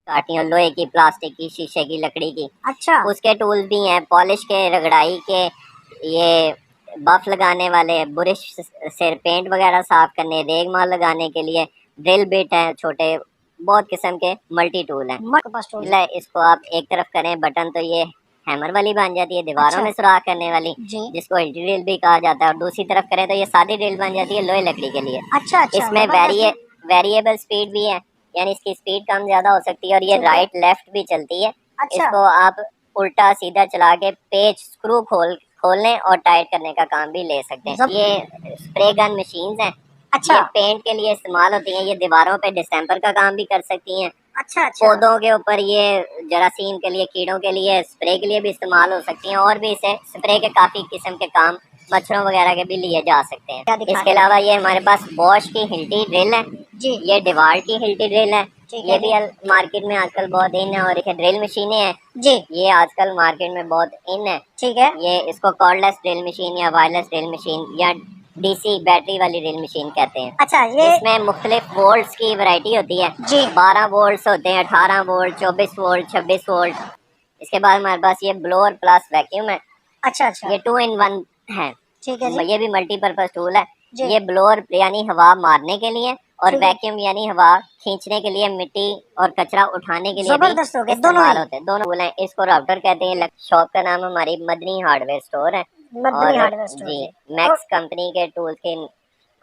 काटनी हो, लोहे की, प्लास्टिक की, शीशे की, लकड़ी की। अच्छा उसके टूल्स भी हैं, पॉलिश के, रगड़ाई के, ये बफ लगाने वाले, बुरश से पेंट वगैरह साफ करने, रेग माल लगाने के लिए, ड्रिल बिट है छोटे, बहुत किस्म के मल्टी टूल हैं। इसको आप एक तरफ करें बटन तो ये हैमर वाली बन जाती है, दीवारों अच्छा में सुराख करने वाली, जी जिसको हिल्टी ड्रिल भी कहा जाता है, और दूसरी तरफ करें तो ये सादी ड्रिल बन जाती है लोहे लकड़ी के लिए। अच्छा अच्छा इसमें वेरिएबल स्पीड भी है, यानी इसकी स्पीड कम ज्यादा हो सकती है, और ये राइट लेफ्ट भी चलती है। अच्छा इसको आप उल्टा सीधा चला के पेच स्क्रू खोलने और टाइट करने का काम भी ले सकते हैं। ये स्प्रे गन मशीन्स हैं। अच्छा ये पेंट के लिए इस्तेमाल होती हैं, ये दीवारों पे डिस्टेंपर का काम भी कर सकती हैं। अच्छा अच्छा पौधों के ऊपर ये जरासीम के लिए, कीड़ों के लिए, स्प्रे के लिए भी इस्तेमाल हो सकती हैं, और भी इसे स्प्रे के काफी किस्म के काम मच्छरों वगैरह के भी लिए जा सकते हैं। इसके अलावा ये हमारे पास बॉश की हिल्टी ड्रिल है जी ये डिवार की हिल्टी ड्रिल है। ये भी जी मार्केट में आजकल बहुत इन है, और ये ड्रिल मशीनें हैं जी ये आजकल मार्केट में बहुत इन है। ठीक है ये इसको कॉर्डलेस ड्रिल मशीन या वायरलेस ड्रिल मशीन या डीसी बैटरी वाली ड्रिल मशीन कहते हैं। अच्छा ये इसमें मुख्तलिफ वोल्ट्स की वैरायटी होती है जी 12 वोल्ट्स होते हैं, 18 वोल्ट, 24 वोल्ट, 26 वोल्ट। इसके बाद हमारे पास ये ब्लोअर प्लस वैक्यूम है। अच्छा अच्छा ये 2 in 1 है। ठीक है जी ये भी मल्टीपर्पज टूल है। जी ये ब्लोअर यानी हवा मारने के लिए, और ठीक है। वैक्यूम यानी हवा खींचने के लिए, मिट्टी और कचरा उठाने के लिए भी जबरदस्त हो गए दोनों इस्तेमाल ही। होते हैं। दोनों टूल हैं। इसको राउटर कहते हैं। शॉप का नाम हमारी मदनी हार्डवेयर स्टोर है, मदनी और हार्डवेयर स्टोर जी जी। मैक्स कंपनी के टूल्स के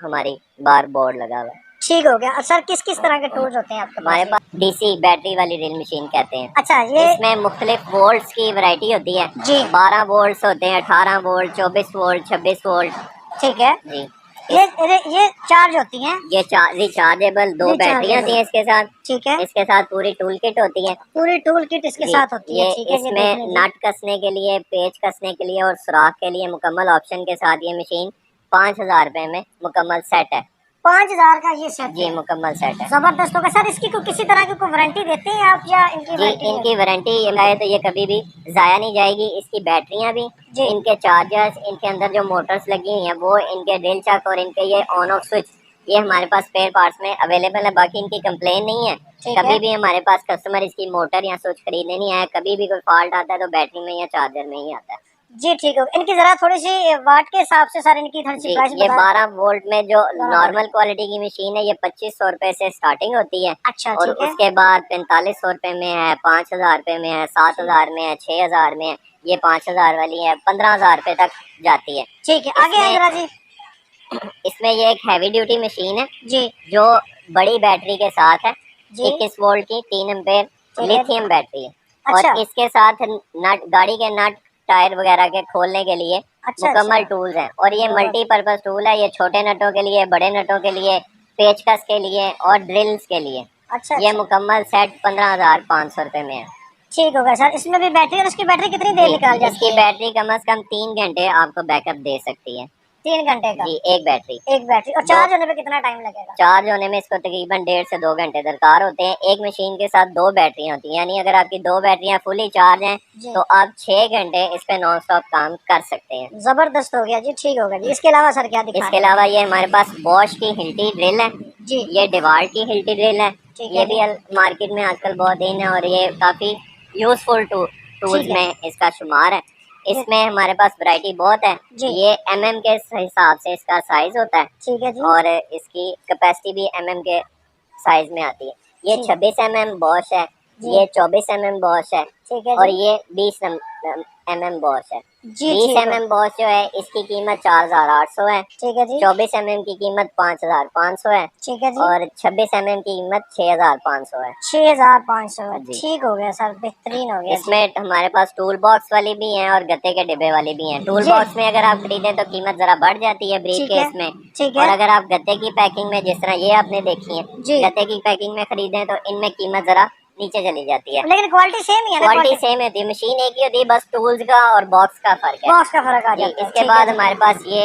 हमारी बार बोर्ड लगा हुआ है। ठीक हो गया। सर किस किस तरह के टूल्स होते हैं आपके हमारे पास? पास डीसी बैटरी वाली ड्रिल मशीन कहते हैं। अच्छा ये इसमें मुख्तलिफ वोल्ट्स की वैरायटी होती है जी 12 वोल्ट्स होते हैं, 18 वोल्ट, 24 वोल्ट, 26 वोल्ट। ठीक है। जी ये चार्ज होती हैं? ये रिचार्जेबल 2 बैटरियां होती हैं इसके साथ। ठीक है। इसके साथ पूरी टूल किट होती है। पूरी टूल किट इसके जी, साथ होती है। ये ठीक है इसमें नट कसने के लिए, पेच कसने के लिए और सुराख के लिए मुकम्मल ऑप्शन के साथ ये मशीन 5,000 रुपए में मुकम्मल सेट है। 5,000 का ये सेट जी है। मुकम्मल सेट है। जबरदस्त होगा। सर इसकी किसी तरह की कोई वारंटी देते हैं आप, या इनकी जी इनकी वारंटी ये है तो ये कभी भी जाया नहीं जाएगी। इसकी बैटरियां भी, इनके चार्जर्स, इनके अंदर जो मोटर्स लगी हुई हैं वो, इनके ड्रिल चक और इनके ये ऑन ऑफ स्विच ये हमारे पास स्पेयर पार्ट्स में अवेलेबल है। बाकी इनकी कंप्लेन नहीं है। कभी भी हमारे पास कस्टमर इसकी मोटर या स्विच खरीदने नहीं आया। कभी भी कोई फॉल्ट आता है तो बैटरी में या चार्जर में ही आता है। जी ठीक है। इनकी जरा थोड़ी सी वाट के हिसाब से सर इनकी थोड़ी सी प्राइस ये 12 वोल्ट में जो नॉर्मल क्वालिटी की मशीन है ये 2500 रुपए से स्टार्टिंग होती है। अच्छा और ठीक है। उसके बाद 4500 रुपए में है, 5000 रुपए में है, 7000 में है, 6000 में है। ये 5000 वाली है 15,000 रुपए तक जाती है। ठीक है आगे है जरा जी। इसमें ये एक हैवी ड्यूटी मशीन है जी जो बड़ी बैटरी के साथ है। जी 21 वोल्ट की 3 एम्पेयर लिथियम बैटरी है। अच्छा और इसके साथ नट, गाड़ी के नट टायर वगैरह के खोलने के लिए अच्छा मुकम्मल टूल्स हैं। और ये मल्टीपर्पज टूल है। ये छोटे नटों के लिए, बड़े नटों के लिए, पेचकस के लिए और ड्रिल्स के लिए। अच्छा ये मुकम्मल सेट 15,500 रुपए में है। ठीक होगा सर। इसमें भी बैटरी, और इसकी बैटरी कितनी देर निकाल जाती इसकी है? बैटरी कम से कम 3 घंटे आपको बैकअप दे सकती है। 3 घंटे का जी एक बैटरी। और चार्ज होने पे कितना टाइम लगेगा? चार्ज होने में इसको तकरीबन 1.5 से 2 घंटे दरकार होते हैं। एक मशीन के साथ 2 बैटरियां होती हैं, यानी अगर आपकी 2 बैटरियां फुली चार्ज हैं तो आप 6 घंटे इस पे नॉन स्टॉप काम कर सकते हैं। जबरदस्त हो गया जी। ठीक होगा जी। इसके अलावा सर क्या दिखा? इसके अलावा ये हमारे पास बॉश की हिल्टी ड्रिल है जी ये डिवार की हिल्टी ड्रिल है। ठीक ये भी मार्केट में आजकल बहुत इन है, और ये काफी यूजफुल टूल्स में इसका शुमार है। इसमें हमारे पास वैरायटी बहुत है। ये mm के हिसाब से इसका साइज होता है। ठीक है जी। और इसकी कैपेसिटी भी mm के साइज में आती है। ये 26 mm बॉश है, ये 24 mm बॉश है, ठीक है और ये 20 mm बॉश है। 20 mm बॉश जो है इसकी कीमत 4,800 है। ठीक है जी। 24 mm की कीमत 5,500 है। ठीक है जी। और 26 mm की कीमत 6,500 है। 6,500 है। ठीक हो गया सर, बेहतरीन हो गया। इसमें हमारे पास टूल बॉक्स वाली भी हैं और गत्ते के डिब्बे वाली भी हैं। टूल बॉक्स में अगर आप खरीदें तो कीमत जरा बढ़ जाती है ब्रीफ केस में। ठीक है। और अगर आप गत्ते की पैकिंग में, जिस तरह ये आपने देखी है, गत्ते की पैकिंग में खरीदें तो इनमें कीमत जरा नीचे चली जाती है। लेकिन क्वालिटी सेम ही है ना? क्वालिटी सेम होती है, मशीन एक ही होती है, बस टूल्स का और बॉक्स का फर्क है। बॉक्स का फर्क आ जाता है। इसके बाद हमारे पास ये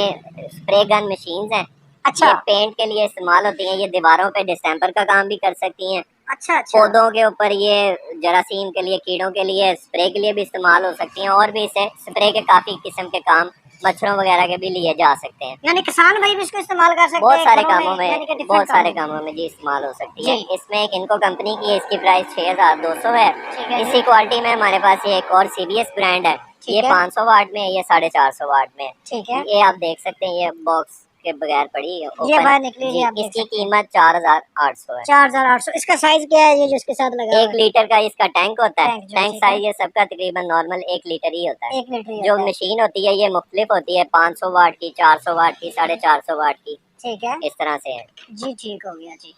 स्प्रे गन मशीन्स हैं। अच्छा। ये पेंट के लिए इस्तेमाल होती हैं। ये दीवारों पे डिस्टेंपर का काम भी कर सकती हैं। अच्छा पौधों के ऊपर ये जरासीम के लिए, कीड़ों के लिए, स्प्रे के लिए भी इस्तेमाल हो सकती हैं, और भी इसे स्प्रे के काफी किस्म के काम मच्छरों वगैरह के भी लिए जा सकते हैं। यानी किसान भाई भी इसको इस्तेमाल कर सकते बहुत हैं सारे घरों कामों में, यानी कि different बहुत सारे कामों में। कामों में जी इस्तेमाल हो सकती है। जी। इसमें एक इनको कंपनी की है, इसकी प्राइस 6200 है। ठीक है इसी क्वालिटी में हमारे पास ये एक और सीबीएस ब्रांड है, ये ठीक है। 500 वाट में है, ये 450 वाट में है। ठीक है। ये आप देख सकते हैं, ये बॉक्स के बगैर पड़ी है ये ओपन। बाहर निकली जी, हुई आप देख इसकी सकते हैं। कीमत 4800 है। 4800। इसका साइज क्या है ये जो इसके साथ लगा हुआ 1 है? लीटर का इसका टैंक होता है। टैंक जो है, टैंक ठीक है। साइज ये सबका तकरीबन नॉर्मल 1 लीटर ही होता है। 1 लीटर ही जो होता है। मशीन होती है ये मुख्तलिफ होती है, 500 वाट की, 400 वाट की, 450 वाट की, ठीक है इस तरह से है। जी, ठीक हो गया जी।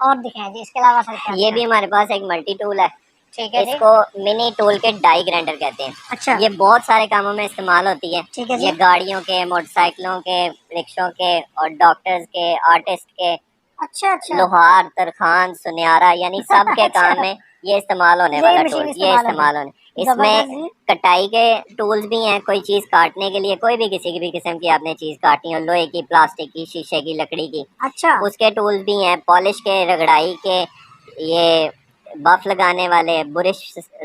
और दिखाएं जी, इसके अलावा सर क्या ये भी दिखाएं? हमारे पास एक मल्टी टूल है, ठीक है जी। इसको mini tool kit die grinder कहते हैं। अच्छा। ये बहुत सारे कामों में इस्तेमाल होती है। ठीक है जी। ये गाड़ियों के, मोटरसाइकिलों के, रिक्शों के और डॉक्टर्स के, आर्टिस्ट के, अच्छा अच्छा। लोहार, तरखान, सुनियारा, यानी सब के अच्छा। काम में ये इस्तेमाल होने यही वाला मशीन टूल, ये इस्तेमाल होती इस्तेमाल है। होने। जबरदस्त इसमें जी। कटाई के टूल्स भी हैं, कोई चीज़ काटने के लिए, कोई भी किसी की भी किस्म की आपने चीज़ काटनी हो, लोहे की, प्लास्टिक की, शीशे की, लकड़ी की, अच्छा। उसके टूल्स भी हैं। पॉलिश के, रगड़ाई के, ये बफ लगाने वाले, बुरश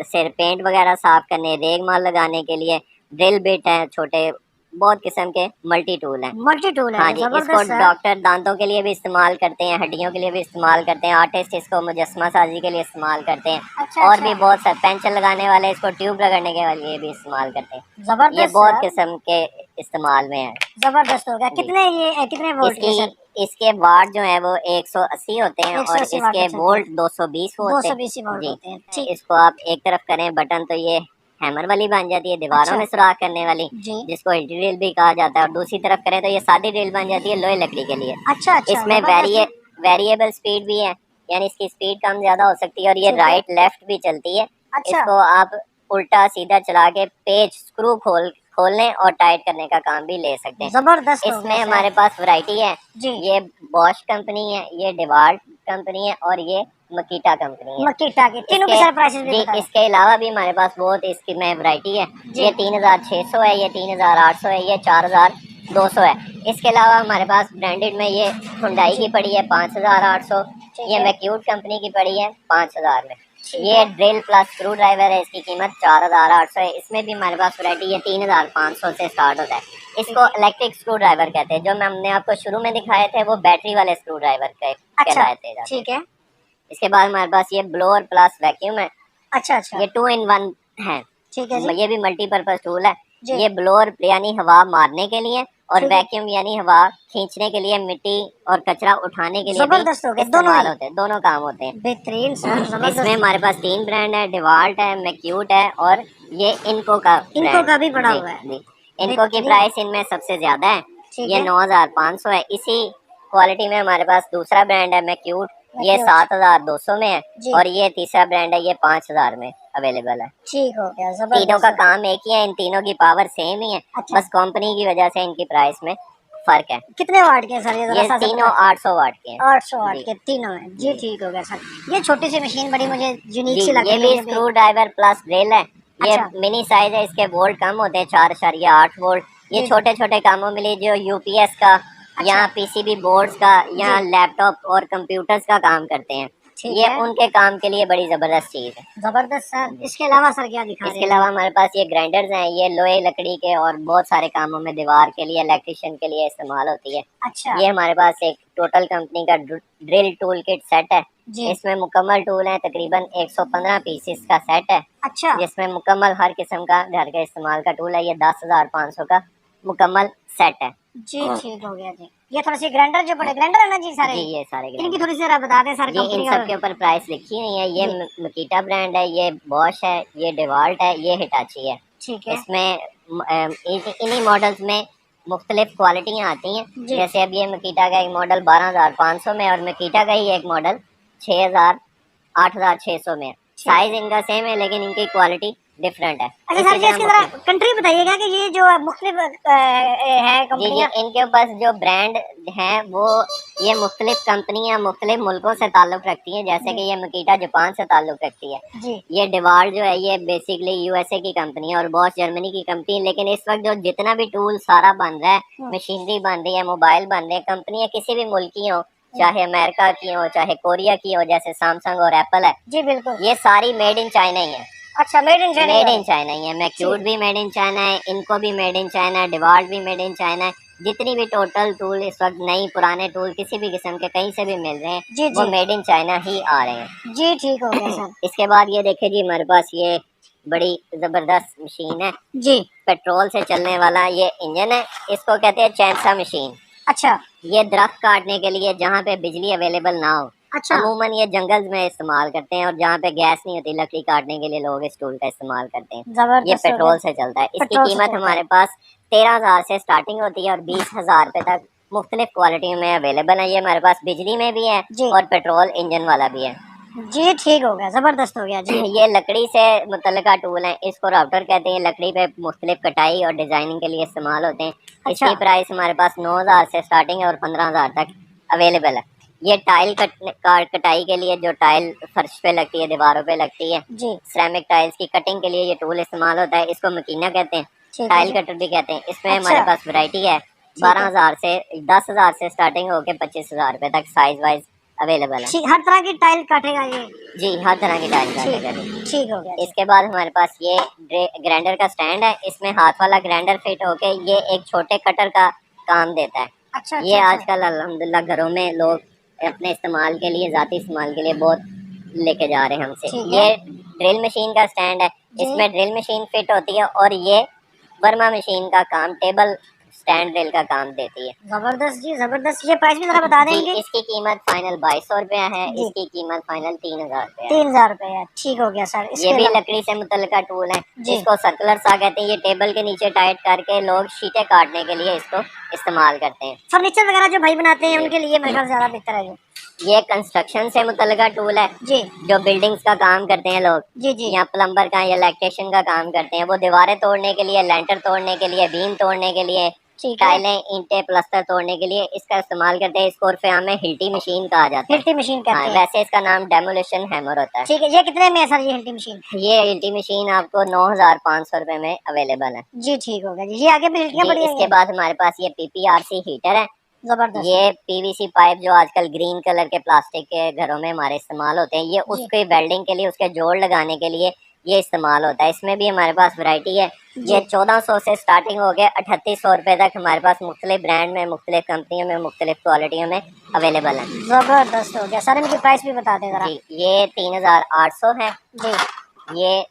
से पेंट वगैरह साफ करने, रेग माल लगाने के लिए, ड्रिल बिट है, छोटे बहुत किस्म के मल्टी टूल हैं। मल्टी टूल हाँ है, जी, इसको जबरदस्त सर। डॉक्टर दांतों के लिए भी इस्तेमाल करते हैं, हड्डियों के लिए भी इस्तेमाल करते हैं, आर्टिस्ट इसको मुजस्समा साजी के लिए इस्तेमाल करते हैं। अच्छा और अच्छा। भी बहुत सारे पेंसिल लगाने वाले इसको ट्यूब रगड़ने के लिए भी इस्तेमाल करते हैं। ये जबरदस्त बहुत सर। किस्म के इस्तेमाल में है। जबरदस्त हो गया। जी। कितने ये कितने वोल्ट के सर? इसके वाट जो है वो 180 होते हैं और 180 वाट इसके तक चलते वोल्ट हैं। 220 होते 220 वोल्ट हैं। होते हैं। जी, ठीक। इसको आप एक तरफ करें बटन तो ये हैमर वाली बन जाती है, दीवारों अच्छा। में सुराख करने वाली, जी। जिसको हिल्टी ड्रिल भी कहा जाता है, और दूसरी तरफ करें तो ये सादी ड्रिल बन जाती है लोहे लकड़ी के लिए। अच्छा अच्छा। इसमें जबरदस्त। वेरिएबल स्पीड भी है, यानी इसकी स्पीड कम ज्यादा हो सकती है, और ये ठीक है। राइट लेफ्ट भी चलती है। अच्छा। इसको आप उल्टा सीधा चला के पेच स्क्रू खोलने और टाइट करने का काम भी ले सकते हैं। जबरदस्त हो इसमें गया हमारे सर। पास वैरायटी है। जी। ये बॉश कंपनी है, ये डिवाल्ट कंपनी है और ये मकीटा कंपनी है। मक्कीटा के तीनों के इसके सर प्राइसेस भी जी, बताएं। इसके अलावा भी हमारे पास बहुत इसकी में वैरायटी है। जी। ये 3600 है, ये 3800 है, ये 4200 है। इसके अलावा हमारे पास ब्रांडेड में ये हुंडई की पड़ी है 5800, ठीक ये है। मैक्यूट कंपनी की पड़ी है 5000 में। ठीक ये है। ड्रिल प्लस स्क्रू ड्राइवर है, इसकी कीमत 4800 है। इसमें भी हमारे पास वैरायटी है, 3500 से स्टार्ट होता है। इसको इलेक्ट्रिक स्क्रू ड्राइवर कहते हैं। जो हमने आपको शुरू में दिखाए थे वो बैटरी वाले स्क्रू ड्राइवर अच्छा। कहलाते थे। ठीक है। इसके बाद हमारे पास ये ब्लोअर प्लस वैक्यूम है, अच्छा अच्छा। ये 2 in 1 है। ठीक है जी। ये भी मल्टीपर्पज टूल है। जी। ये ब्लोअर यानी हवा मारने के लिए और ठीक है। वैक्यूम यानी हवा खींचने के लिए, मिट्टी और कचरा उठाने के लिए भी जबरदस्त हो गया, दोनों इस्तेमाल ही। होते हैं, दोनों काम होते हैं। बेहतरीन सर, इसमें जबरदस्त। हमारे पास 3 ब्रांड है, डिवाल्ट है, मैक्यूट है और ये इनको का इनको ब्रांड। का भी पड़ा जी, हुआ है। जी। इनको की बेहतरीन। प्राइस इनमें सबसे ज्यादा है, ठीक ये है। 9500 है। इसी क्वालिटी में हमारे पास दूसरा ब्रांड है मैक्यूट, ये मैक्यूट। 7200 में है। जी। और ये तीसरा ब्रांड है, ये 5000 में अवेलेबल है। ठीक हो गया, तीनों जबरदस्त का सर। काम एक ही है, इन तीनों की पावर सेम ही है, अच्छा। बस कंपनी की वजह से इनकी प्राइस में फर्क है। कितने वाट के हैं सर ये जरा ये सा तीनों 800 वाट के हैं। 800 वाट जी। के तीनों हैं जी। जी। ठीक हो गया सर। ये छोटी सी मशीन बड़ी मुझे यूनिक जी, सी लग ये रही है भी ये भी। स्क्रू ड्राइवर प्लस ड्रिल है। ये अच्छा। मिनी साइज है, इसके वोल्ट कम होते हैं, 4.8 वोल्ट। ये जी। छोटे छोटे कामों में लिए, जो यूपीएस का अच्छा। या पीसीबी बोर्ड्स का या जी। लैपटॉप और कंप्यूटर्स का काम करते हैं, ठीक ये है। उनके काम के लिए बड़ी जबरदस्त चीज है। जबरदस्त सर। इसके अलावा सर क्या दिखा रहे इसके हैं? अलावा हमारे पास ये ग्राइंडर्स हैं, ये लोहे लकड़ी के और बहुत सारे कामों में, दीवार के लिए, इलेक्ट्रिशियन के लिए इस्तेमाल होती है। अच्छा। ये हमारे पास एक टोटल कंपनी का ड्रिल टूल किट सेट है। जी। इसमें मुकम्मल टूल है, तकरीबन 115 पीसेस का सेट है, अच्छा। जिसमें मुकम्मल हर किस्म का घर के इस्तेमाल का टूल है। ये 10,500 का मुकम्मल सेट है। जी ठीक हो गया जी। ये थोड़ी सी ग्राइंडर जो बड़े ग्राइंडर है ना जी सारे, जी, ये सारे इनकी ग्राइंडर थोड़ी सी जरा बता दें सर जी, इन कंपनी सब और। के ऊपर प्राइस लिखी हुई है। ये जी। मकीटा ब्रांड है, ये बॉश है, ये डिवाल्ट है, ये हिटाची है। ठीक है। इसमें इन्हीं मॉडल्स में मुख्तलिफ क्वालिटियाँ आती हैं। जी। जैसे अब ये मकीटा का एक मॉडल 12,500 में, और मकीटा का ही एक मॉडल 6,000 8,600 में। साइज इनका सेम है लेकिन इनकी क्वालिटी डिफरेंट है। अच्छा इसी सर जी, तरह इसकी जरा कंट्री बताइएगा कि ये जो मुख्तलिफ है जी, कंपनियां। इनके पास जो ब्रांड हैं वो ये मुख्तलिफ कंपनियां मुख्तलिफ मुल्कों से ताल्लुक़ रखती हैं। जैसे कि ये मकीटा जापान से ताल्लुक़ रखती है। जी। ये डिवाल्ट जो है ये बेसिकली यूएसए की कंपनी है और बॉश जर्मनी की कंपनी है। लेकिन इस वक्त जो जितना भी टूल सारा बन रहा है, मशीनरी बन रही है, मोबाइल बन रहे हैं, कंपनियां किसी भी मुल्क की हो, चाहे अमेरिका की हो, चाहे कोरिया की हो, जैसे सैमसंग और एप्पल है, जी बिल्कुल। ये सारी मेड इन चाइना ही है। अच्छा, made in China. Made in China ही है। मैक्यूट भी मेड इन चाइना है, इनको भी मेड इन चाइना है, डिवाल्ट भी मेड इन चाइना है। जितनी भी टोटल टूल इस वक्त नई पुराने टूल किसी भी किस्म के कहीं से भी मिल रहे हैं, जी वो जी मेड इन चाइना ही आ रहे हैं। जी, ठीक हो गया सर। इसके बाद ये देखे जी, हमारे पास ये बड़ी जबरदस्त मशीन है, जी, पेट्रोल से चलने वाला ये इंजन है। इसको कहते हैं चैनसा मशीन। अच्छा ये दरख्त काटने के लिए, जहाँ पे बिजली अवेलेबल ना हो, अच्छा। अमूमन ये जंगल में इस्तेमाल करते हैं, और जहाँ पे गैस नहीं होती लकड़ी काटने के लिए लोग इस टूल का इस्तेमाल करते हैं। ये जबरदस्त हो पेट्रोल गया। से चलता है। इसकी पेट्रोल से कीमत चलता हमारे है। पास 13,000 से स्टार्टिंग होती है और 20,000 रुपए तक मुख्तलिफ क्वालिटी में अवेलेबल है। ये हमारे पास बिजली में भी है जी और पेट्रोल इंजन वाला भी है। जी, ठीक हो गया, जबरदस्त हो गया जी। ये लकड़ी से मुतल्लिका टूल है, इसको राउटर कहते हैं। लकड़ी पे मुख्तलिफ कटाई और डिजाइनिंग के लिए इस्तेमाल होते हैं। अच्छा। इसकी प्राइस हमारे पास 9,000 से स्टार्टिंग है और 15,000 तक अवेलेबल है। ये टाइल कटाई के लिए, जो टाइल फर्श पे लगती है, दीवारों पे लगती है, जी, सिरेमिक टाइल्स की कटिंग के लिए ये टूल इस्तेमाल होता है। इसको मकीना कहते हैं, ठीक है टाइल जी। कटर भी कहते हैं। इसमें अच्छा। हमारे पास वैरायटी है। ठीक है। 12,000 से 10,000 से स्टार्टिंग होकर 25,000 रुपए तक साइज वाइज अवेलेबल है। ठीक, हर तरह की टाइल काटेगा ये। जी, हर तरह की टाइल ठीक, काटेगा। ठीक हो गया जी। इसके बाद हमारे पास ये ग्राइंडर का स्टैंड है। इसमें हाथ वाला ग्राइंडर फिट होके ये एक छोटे कटर का काम देता है। अच्छा ये अच्छा अच्छा। आजकल अल्हम्दुलिल्लाह घरों में लोग अपने इस्तेमाल के लिए, जाती इस्तेमाल के लिए बहुत लेके जा रहे हैं हमसे। ठीक है ये ड्रिल मशीन का स्टैंड है। जी। इसमें ड्रिल मशीन फिट होती है और ये वर्मा मशीन का काम, टेबल स्टैंड ड्रिल का काम देती है। जबरदस्त जी, जबरदस्त। ये प्राइस भी जरा बता जी, देंगे। इसकी कीमत फाइनल 2200 रुपया है। जी, इसकी कीमत फाइनल 3,000 रुपया है। 3,000 रुपए है, ठीक हो गया सर। ये इसके भी अलावा लकड़ी से मुतल्लिका टूल है। जी। इसको सर्कुलर सा कहते हैं। ये टेबल के नीचे टाइट करके लोग शीटें काटने के लिए इसको इस्तेमाल करते हैं। फर्नीचर वगैरह जो भाई बनाते हैं उनके लिए मेरे ख्याल ज्यादा बेहतर है ये कंस्ट्रक्शन से मुतल्लिका टूल है। जी जो बिल्डिंग्स का काम करते हैं लोग, जी जी। या प्लम्बर का या इलेक्ट्रिशियन का काम करते हैं, वो दीवारें तोड़ने के लिए, लेंटर तोड़ने के लिए, बीम तोड़ने के लिए, ठीक है। टाइलें, ईंटें, प्लस्तर तोड़ने के लिए इसका इस्तेमाल करते हैं। इसको उर्फ़े आम में हिल्टी मशीन कहा जाता है। हिल्टी मशीन कहते हाँ, हैं। वैसे इसका नाम डेमोलिशन हैमर होता है। ठीक है, ये कितने में है सर ये हिल्टी मशीन? ये हिल्टी मशीन आपको 9,500 रुपए में अवेलेबल है। जी, ठीक हो गया जी। ये आगे भी हिल्टियाँ जी, पड़ी इसके हैं। बाद हमारे पास ये पीपीआरसी हीटर है। जबरदस्त। ये पीवीसी पाइप जो आजकल ग्रीन कलर के प्लास्टिक के घरों में हमारे इस्तेमाल होते हैं, ये जी उसके वेल्डिंग के लिए, उसके जोड़ लगाने के लिए ये इस्तेमाल होता है। इसमें भी हमारे पास वैरायटी है। जी। ये 1400 से स्टार्टिंग हो गया 3800 रुपए तक हमारे पास मुख्तलिफ ब्रांड में, मुख्तलिफ कंपनियों में, मुख्तलिफ क्वालिटियों में अवेलेबल है। जबरदस्त हो गया सर। इनकी प्राइस भी बता दें जरा। जी, ये 3,800 है। जी, ये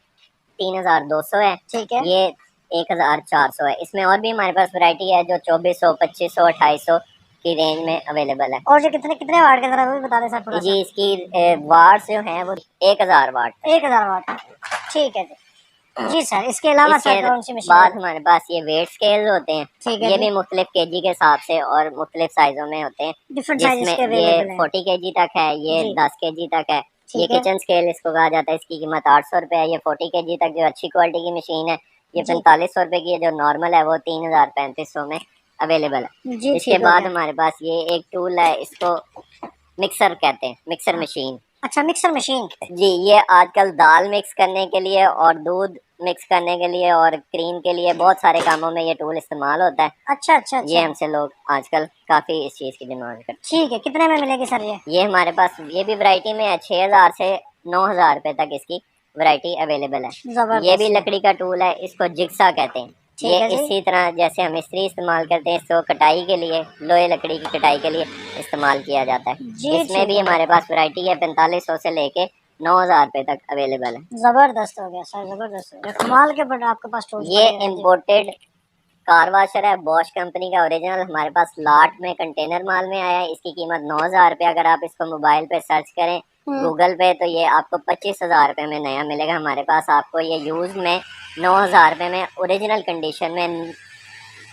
3,200 है। ठीक है। ये 1,400 है। इसमें और भी हमारे पास वैरायटी है जो 2400, 2500, 250 की रेंज में अवेलेबल है। और ये कितने कितने वाट के जरा वो भी बता दें सर थोड़ा सा। जी, इसकी वाट्स जो हैं वो 1000 वाट। 1000 वाट, ठीक है जी। जी सर, इसके अलावा इसके सर कौन सी मशीन? बाद हमारे पास ये वेट स्केल होते हैं। ठीक है ये जी। भी मुख्तलिफ केजी के हिसाब से और मुख्तलिफ साइजों में होते हैं। डिफरेंट साइज के जिसमें ये अवेलेबल हैं। 40 केजी तक है, ये जी। 10 केजी तक है। ये ठीक है। किचन स्केल इसको कहा जाता है। इसकी कीमत 800 रुपये है। ये 40 केजी तक जो अच्छी क्वालिटी की मशीन है, ये जी। 4500 रुपये की है। जो नॉर्मल है वो 3,3500 में अवेलेबल है। जी, इसके ठीक हो बाद गया। हमारे पास ये एक टूल है, इसको मिक्सर कहते हैं, मिक्सर मशीन। अच्छा, मिक्सर मशीन। जी, ये आजकल दाल मिक्स करने के लिए और दूध मिक्स करने के लिए और क्रीम के लिए बहुत सारे कामों में ये टूल इस्तेमाल होता है। अच्छा अच्छा ये अच्छा, हमसे लोग आजकल काफ़ी इस चीज़ की डिमांड करते ठीक है। कितने में मिलेगी सर ये? हैं। ये हमारे पास ये भी वैरायटी में है। 6,000 से 9,000 रुपए तक इसकी वैरायटी अवेलेबल है। जबरदस्त। ये भी लकड़ी का टूल है। इसको जिग्सा कहते हैं। ठीक ये है जी। इसी तरह जैसे हम मिस्त्री इस्तेमाल करते हैं, इसको कटाई के लिए, लोहे लकड़ी की कटाई के लिए इस्तेमाल किया जाता है। जी, इसमें ठीक भी है। हमारे पास वैरायटी है। 4500 से लेके 9,000 रुपए तक अवेलेबल है। जबरदस्त हो गया सर, जबरदस्त हो गया। कमाल के बट आपके पास टूल्स ये पड़े हैं जी। इम्पोर्टेड कार वॉशर है, बॉश कंपनी का ओरिजिनल। हमारे पास लाट में कंटेनर माल में आया है। इसकी कीमत 9,000 रुपये। अगर आप इसको मोबाइल पे सर्च करें गूगल पे, तो ये आपको 25,000 रुपये में नया मिलेगा। हमारे पास आपको ये यूज में 9,000 रुपये में ओरिजिनल कंडीशन में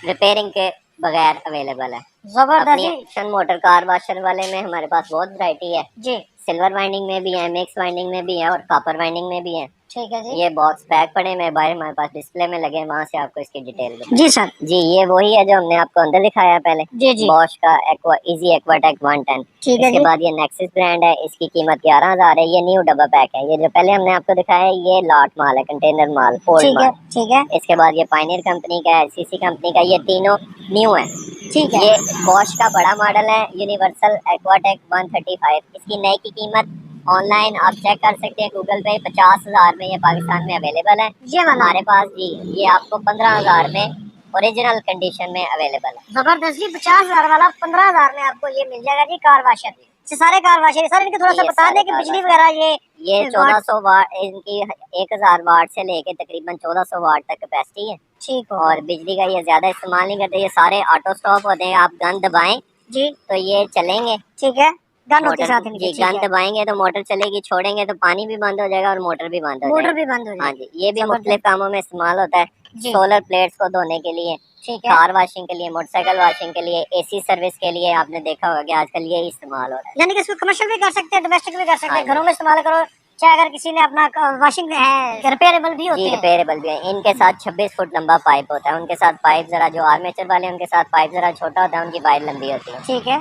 रिपेयरिंग के बगैर अवेलेबल है। जबरदस्त अपनी जी। एक्शन मोटर कार वॉशर वाले में हमारे पास बहुत वैरायटी है। जी, सिल्वर वाइंडिंग में भी है, मिक्स वाइंडिंग में भी है और कॉपर वाइंडिंग में भी है। ठीक है जी। ये बॉक्स पैक पड़े में बाहर हमारे पास डिस्प्ले में लगे, वहाँ से आपको इसकी डिटेल मिलेगी। जी सर। जी, ये वही है जो हमने आपको अंदर दिखाया पहले। जी जी, बॉश का एक्वा इजी एक्वाटेक 110। ठीक है इसके जी। बाद ये नेक्सिस ब्रांड है। इसकी कीमत 11,000 है। ये न्यू डब्बा पैक है। ये जो पहले हमने आपको दिखाया है ये लॉट माल है, कंटेनर माल, ओल्ड ठीक है, माल। ठीक है, इसके बाद ये पायनियर कंपनी का है, सीसी कंपनी का, ये तीनों न्यू है। ठीक है। ये बॉश का बड़ा मॉडल है, यूनिवर्सल एक्वाटेक 135। इसकी नई की कीमत ऑनलाइन आप चेक कर सकते हैं गूगल पे, 50,000 में ये पाकिस्तान में अवेलेबल है। ये वाला हमारे पास जी ये आपको 15,000 में ओरिजिनल कंडीशन में अवेलेबल है। जबरदस्त जी, 50,000 वाला 15,000 में आपको ये मिल जाएगा जी। कार वाशर ये सारे कार वाशर सर, इनके थोड़ा सा ये बता सारे दें कि कार बिजली वाशर वगैरह ये 1400 वाट इनकी 1000 वाट से लेके तकरीबन 1400 वाट तक कैपेसिटी है। ठीक हो और बिजली का ये ज्यादा इस्तेमाल नहीं करते, ये सारे ऑटो स्टॉप होते हैं। आप गन दबाएं जी, तो ये चलेंगे। ठीक है, गन होती है मोटर साथ इनके, जी ठीक गन है। दबाएंगे तो मोटर चलेगी, छोड़ेंगे तो पानी भी बंद हो जाएगा और मोटर भी बंद हो मोटर जाएगा। भी बंद हो हाँ जाएगी। जी, ये भी जबरदस्त मुख्तलिफ कामों में इस्तेमाल होता है। जी, सोलर प्लेट्स को धोने के लिए, ठीक है। कार वॉशिंग के लिए, मोटरसाइकिल वॉशिंग के लिए, एसी सर्विस के लिए आपने देखा होगा कि आजकल ये इस्तेमाल हो रहा है। यानी कि इसको कमर्शियल भी कर सकते हैं, डोमेस्टिक भी कर सकते हाँ हैं, जी। घरों में इस्तेमाल करो। चाहे अगर किसी ने अपना वॉशिंग है, रिपेयरेबल भी होते जी हैं। रिपेयरेबल भी है। इनके साथ 26 फुट लंबा पाइप होता है। उनके साथ पाइप जरा जो आर्मेचर वाले हैं, उनके साथ पाइप जरा छोटा होता है, उनकी पाइप लंबी होती है। ठीक है।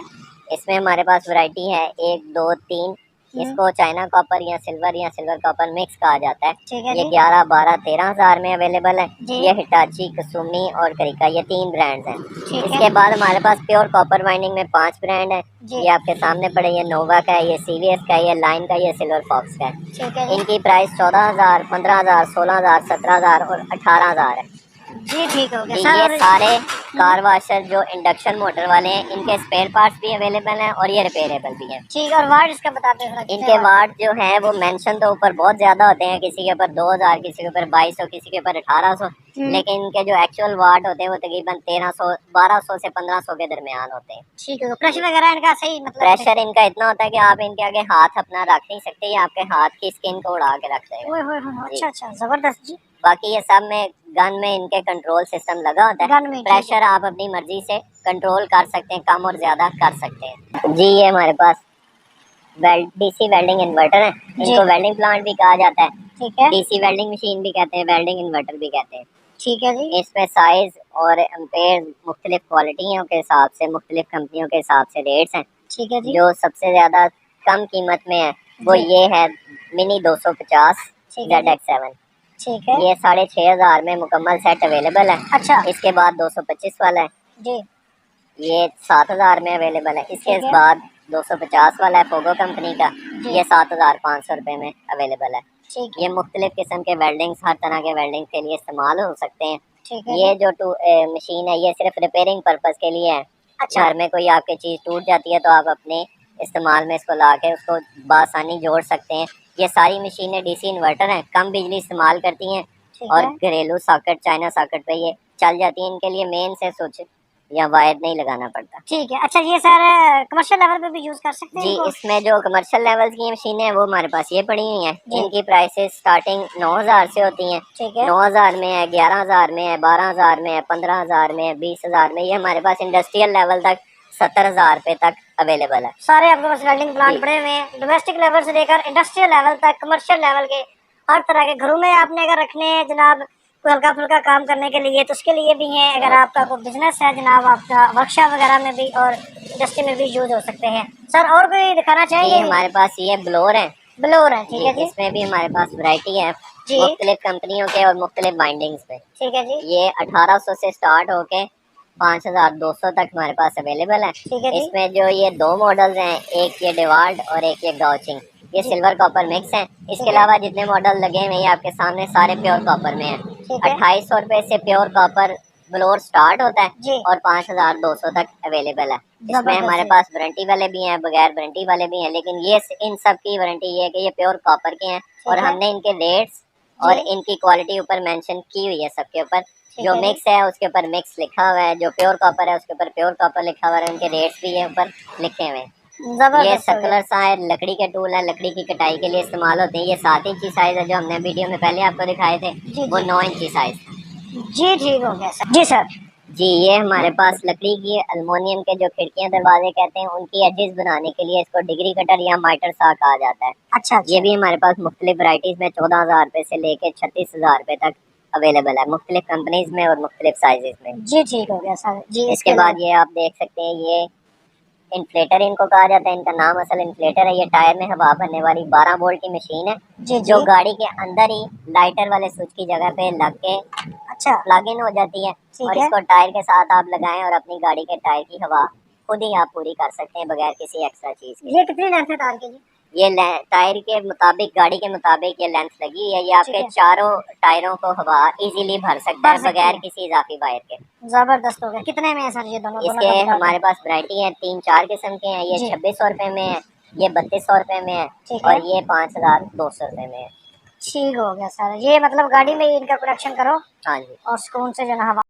इसमें हमारे पास वैरायटी है 1 2 3। इसको चाइना कॉपर या सिल्वर कॉपर मिक्स कहा जाता है। ठीक है ये जी। 11 12 13,000 में अवेलेबल है। जी। ये हिटाची, कसुमी और करिका, ये 3 ब्रांड्स हैं। ठीक है इसके बाद हमारे पास प्योर कॉपर वाइंडिंग में 5 ब्रांड है। जी। ये आपके सामने पड़े, ये नोवा का है, ये सीवीएस का है, ये लाइन का, ये सिल्वर फॉक्स का है। ठीक है जी। इनकी प्राइस 14,000 15,000 16,000 17,000 और 18,000 है। जी, ठीक हो गया जी सर। ये और सारे कार वॉशर जो इंडक्शन मोटर वाले हैं, इनके स्पेयर पार्ट्स भी अवेलेबल हैं और ये रिपेयरेबल भी हैं। ठीक, और वाट इसका बताते हैं थोड़ा। इनके वाट जो है वो मेंशन तो ऊपर बहुत ज्यादा होते हैं, किसी के ऊपर 2,000, किसी के ऊपर 2200, किसी के ऊपर 1800, लेकिन इनके जो एक्चुअल वाट होते हैं वो तकरीबन 1300 1200 से 1500 के दरमियान होते हैं। ठीक है। प्रेशर वगैरह इनका सही मतलब प्रेशर इनका इतना होता है कि आप इनके आगे हाथ अपना रख नहीं सकते, ये आपके हाथ की स्किन को उड़ा के रख देगा। ओए होए होए, अच्छा अच्छा, जबरदस्त जी। बाकी ये सब में गन में इनके कंट्रोल सिस्टम लगा होता है। गन में, ठीक है। प्रेशर आप अपनी मर्जी से कंट्रोल कर सकते हैं, कम और ज्यादा कर सकते हैं। जी ये हमारे पास डीसी वेल्डिंग इन्वर्टर है। इनको वेल्डिंग प्लांट भी कहा जाता है। ठीक है। डीसी वेल्डिंग मशीन भी कहते हैं, वेल्डिंग इन्वर्टर भी कहते हैं। ठीक है जी। इसमें साइज और एम्पेयर मुख्तलिफ क्वालिटियों के हिसाब से, मुख्तलिफ कंपनियों के हिसाब से रेट्स हैं। ठीक है जी। जो सबसे ज्यादा कम कीमत में है वो ये है मिनी 250 ठीक है जी। ZX7। ठीक है। ये 6,500 में मुकम्मल सेट अवेलेबल है। अच्छा। इसके बाद 225 वाला है, जी। ये 7,000 में अवेलेबल है। इसके ठीक है। बाद 250 वाला है फोगो कंपनी का, जी। ये 7,500 रुपये में अवेलेबल है। ठीक है। ये मुख्तलिफ किस्म के वेल्डिंग्स, हर तरह के वेल्डिंग के लिए इस्तेमाल हो सकते हैं। ठीक है। ये जो मशीन है ये सिर्फ रिपेयरिंग पर्पस के लिए है। अच्छा। घर में कोई आपकी चीज़ टूट जाती है तो आप अपने इस्तेमाल में इसको ला के उसको बासानी जोड़ सकते हैं। ये सारी मशीनें डीसी इन्वर्टर हैं, कम बिजली इस्तेमाल करती हैं ठीक और है। घरेलू सॉकेट, चाइना सॉकेट पे ये चल जाती हैं। इनके लिए मेन से स्विच या वायर नहीं लगाना पड़ता। ठीक है। अच्छा, ये सर कमर्शियल लेवल पे भी यूज कर सकते हैं जी इनको? इसमें जो कमर्शियल लेवल की मशीनें हैं वो हमारे पास ये पड़ी हुई हैं। जी। इनकी प्राइसेस स्टार्टिंग 9,000 से होती हैं। ठीक है। 9,000 में है, 11,000 में है, 12,000 में है, 15,000 में है, 20,000 में। ये हमारे पास इंडस्ट्रियल लेवल तक 70,000 रुपये तक अवेलेबल है। सारे आपके पास वेल्डिंग प्लांट जी। पड़े हुए हैं, डोमेस्टिक लेवल से लेकर इंडस्ट्रियल लेवल तक, कमर्शियल लेवल के हर तरह के। घरों में आपने अगर रखने हैं जनाब कोई हल्का फुल्का काम करने के लिए, तो उसके लिए भी हैं। अगर आपका कोई बिजनेस है जनाब, आपका वर्कशॉप वगैरह में भी और इंडस्ट्री में भी यूज हो सकते हैं। सर और कोई दिखाना जी चाहेंगे? हमारे पास ये ब्लोर है। ब्लोर है, ठीक है जी जी। इसमें भी हमारे पास वैरायटी है जी। मुख्तलिफ कंपनियों के और मुख्तलिफ बाइंडिंग्स पे। ठीक है जी। ये 1800 से स्टार्ट होके 5,200 तक हमारे पास अवेलेबल है। ठीक है जी। इसमें जो ये 2 मॉडल्स हैं, एक ये डिवाल्ड और एक ये गाउचिंग, ये सिल्वर कॉपर मिक्स है। इसके अलावा जितने मॉडल लगे हुए हैं ये आपके सामने सारे प्योर कॉपर में है। ठीक है। 2,800 रुपये से प्योर कॉपर ब्लोर स्टार्ट होता है जी। और 5,200 तक अवेलेबल है। इसमें जबरदस्त हमारे है। पास वारंटी वाले भी हैं, बगैर वारंटी वाले भी हैं, लेकिन ये इन सब की वारंटी ये है कि ये प्योर कॉपर के हैं और है। हमने इनके रेट्स और जी। इनकी क्वालिटी ऊपर मेंशन की हुई है सबके ऊपर। जो है। मिक्स है उसके ऊपर मिक्स लिखा हुआ है, जो प्योर कॉपर है उसके ऊपर प्योर कॉपर लिखा हुआ है, उनके रेट्स भी है ऊपर लिखे हुए हैं। ये जबरदस्त हो गया। सर्कुलर सा है, लकड़ी के टूल है, लकड़ी की कटाई के लिए इस्तेमाल होते हैं। ये 7 इंची साइज है जो हमने वीडियो में पहले आपको दिखाए थे, जी, वो जी। 9 इंची साइज। जी, ठीक हो गया सर। जी सर। जी ये हमारे पास लकड़ी की अल्मोनियम के जो खिड़कियां दरवाजे कहते हैं उनकी एजेस बनाने के लिए इसको डिग्री कटर या माइटर सा कहा जाता है। अच्छा अच्छा। ये भी हमारे पास मुख्तलिफ वैराइटीज में 14,000 रुपये से लेके 36,000 रुपये तक अवेलेबल है, मुख्तलिफ कंपनीज में और मुख्तलिफ साइजेस में। जी, ठीक हो गया सर। जी इसके बाद ये आप देख सकते हैं, ये इन्फ्लेटर इनको कहा जाता है। इनका नाम असल इन्फ्लेटर है। ये टायर में हवा भरने वाली 12 वोल्ट की मशीन है जी जो जी। गाड़ी के अंदर ही लाइटर वाले स्विच की जगह पे लग के अच्छा। प्लग इन हो जाती है ठीक और है। इसको टायर के साथ आप लगाएं और अपनी गाड़ी के टायर की हवा खुद ही आप पूरी कर सकते हैं बगैर किसी एक्स्ट्रा चीज के। ये कितनी लेंथ है तार की जी? ये टायर के मुताबिक, गाड़ी के मुताबिक ये लेंथ लगी हुई है। ये आपके ठीक है। चारों टायरों को हवा इजीली भर सकता भर है सकती बगैर है। किसी इजाफी वायर के। जबरदस्त हो गया। कितने में है सर ये दोनों दोनों इसके का बता दें। हमारे पास वैरायटी है 3-4 किस्म के हैं। ये जी 2600 रुपये में है, ये 3200 रुपये में है, ठीक है। और ये 5200 रुपये में है। ठीक हो गया सर। ये मतलब गाड़ी में ही इनका कनेक्शन करो हाँ जी। और सुकून से जो है ना हवा